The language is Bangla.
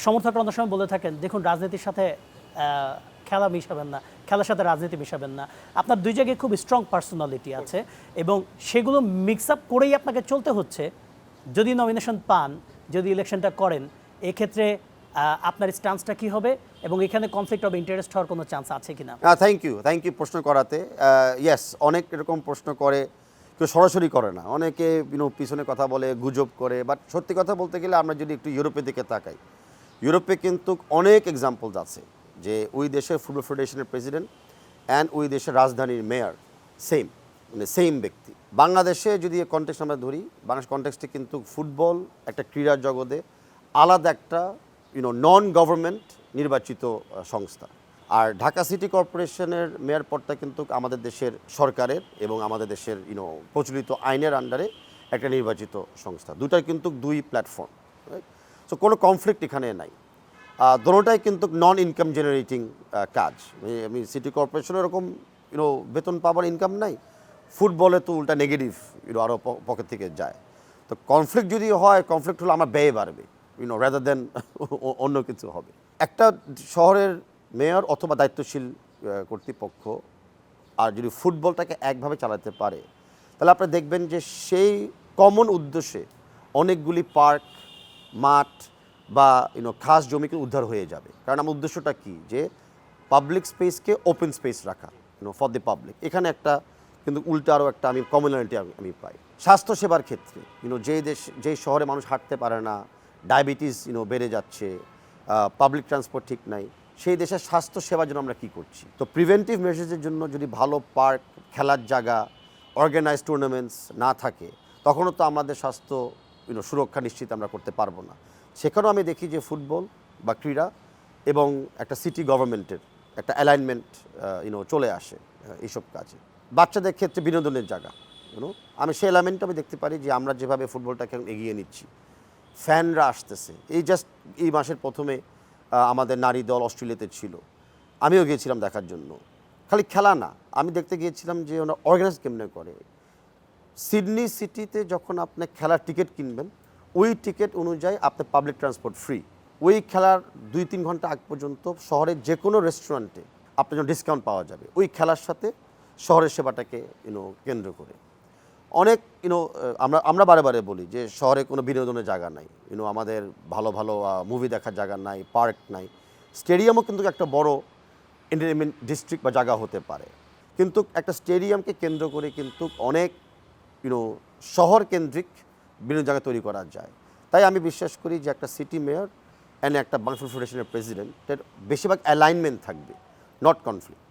সমর্থকরা অনেক সময় বলে থাকেন দেখুন রাজনীতির সাথে খেলা মিশাবেন না, খেলার সাথে রাজনীতি মিশাবেন না। আপনার দুই জায়গায় খুব স্ট্রং পার্সোনালিটি আছে এবং সেগুলো মিক্স আপ করেই আপনাকে চলতে হচ্ছে। যদি নমিনেশন পান, যদি ইলেকশনটা করেন, এক্ষেত্রে আপনার স্ট্যান্সটা কি হবে এবং এখানে কনফ্লিক্ট অফ ইন্টারেস্ট হওয়ার কোনো চান্স আছে কিনা? থ্যাংক ইউ প্রশ্ন করাতে। ইয়েস, অনেক এরকম প্রশ্ন করে, কেউ সরাসরি করে না, অনেকে পিছনে কথা বলে, গুজব করে। বাট সত্যি কথা বলতে গেলে আমরা যদি একটু ইউরোপের দিকে তাকাই, ইউরোপে কিন্তু অনেক এক্সাম্পলস আছে যে ওই দেশের ফুটবল ফেডারেশনের প্রেসিডেন্ট অ্যান্ড ওই দেশের রাজধানীর মেয়র সেম ব্যক্তি। বাংলাদেশে যদি কনটেক্সট আমরা ধরি, বাংলাদেশ কনটেক্সটে কিন্তু ফুটবল একটা ক্রীড়া জগতে আলাদা একটা নন গভর্নমেন্ট নির্বাচিত সংস্থা। আর ঢাকা সিটি কর্পোরেশনের মেয়র পদটা কিন্তু আমাদের দেশের সরকারের এবং আমাদের দেশের প্রচলিত আইনের আন্ডারে একটা নির্বাচিত সংস্থা। দুটার কিন্তু দুই প্ল্যাটফর্ম, সো কোনো কনফ্লিক্ট এখানে নাই। দোনোটাই কিন্তু নন ইনকাম জেনারেটিং কাজ। আমি সিটি কর্পোরেশনের এরকম বেতন পাবার ইনকাম নাই, ফুটবলে তো উল্টা নেগেটিভ আরও পকেট থেকে যায়। তো কনফ্লিক্ট যদি হয়, কনফ্লিক্ট হলে আমার ব্যয় বাড়বে রাদার দেন অন্য কিছু হবে। একটা শহরের মেয়র অথবা দায়িত্বশীল কর্তৃপক্ষ আর যদি ফুটবলটাকে একভাবে চালাতে পারে, তাহলে আপনি দেখবেন যে সেই কমন উদ্দেশ্যে অনেকগুলি পার্ক, মাঠ বা খাস জমিকে উদ্ধার হয়ে যাবে। কারণ আমার উদ্দেশ্যটা কি, যে পাবলিক স্পেসকে ওপেন স্পেস রাখা ফর দি পাবলিক। এখানে একটা কিন্তু উল্টা আরও একটা আমি কমনলিটি আমি পাই। স্বাস্থ্যসেবার ক্ষেত্রে যেই শহরে মানুষ হাঁটতে পারে না, ডায়াবেটিস বেড়ে যাচ্ছে, পাবলিক ট্রান্সপোর্ট ঠিক নাই, সেই দেশের স্বাস্থ্যসেবার জন্য আমরা কী করছি? তো প্রিভেন্টিভ মেজার্সের জন্য যদি ভালো পার্ক, খেলার জায়গা, অর্গানাইজ টুর্নামেন্টস না থাকে, তখনও তো আমাদের স্বাস্থ্য সুরক্ষা নিশ্চিত আমরা করতে পারবো না। সেখানেও আমি দেখি যে ফুটবল বা ক্রীড়া এবং একটা সিটি গভর্নমেন্টের একটা অ্যালাইনমেন্ট চলে আসে এইসব কাজে। বাচ্চাদের ক্ষেত্রে বিনোদনের জায়গা, আমি সেই এলাইনমেন্টটা আমি দেখতে পারি যে আমরা যেভাবে ফুটবলটাকে এগিয়ে নিচ্ছি, ফ্যানরা আসতেছে। এই মাসের প্রথমে আমাদের নারী দল অস্ট্রেলিয়াতে ছিল, আমিও গিয়েছিলাম দেখার জন্য। খালি খেলা না, আমি দেখতে গিয়েছিলাম যে ওরা অর্গানাইজ কেমনে করে। সিডনি সিটিতে যখন আপনি খেলার টিকিট কিনবেন, ওই টিকিট অনুযায়ী আপনার পাবলিক ট্রান্সপোর্ট ফ্রি। ওই খেলার 2-3 ঘন্টা আগ পর্যন্ত শহরের যে কোনো রেস্টুরেন্টে আপনার জন্য ডিসকাউন্ট পাওয়া যাবে, ওই খেলার সাথে শহরের সেবাটাকে কেন্দ্র করে। অনেক আমরা বারে বারে বলি যে শহরে কোনো বিনোদনের জায়গা নাই, আমাদের ভালো ভালো মুভি দেখার জায়গা নাই, পার্ক নাই। স্টেডিয়ামও কিন্তু একটা বড় এন্টারটেনমেন্ট ডিস্ট্রিক্ট বা জায়গা হতে পারে, কিন্তু একটা স্টেডিয়ামকে কেন্দ্র করে কিন্তু অনেক শহর কেন্দ্রিক বিনোদন জায়গা তৈরি করা যায়। তাই আমি বিশ্বাস করি যে একটা সিটি মেয়র অ্যান্ড একটা বাংলাদেশ ফুটবল ফেডারেশনের প্রেসিডেন্টের বেশিরভাগ অ্যালাইনমেন্ট থাকবে, নট কনফ্লিক্ট।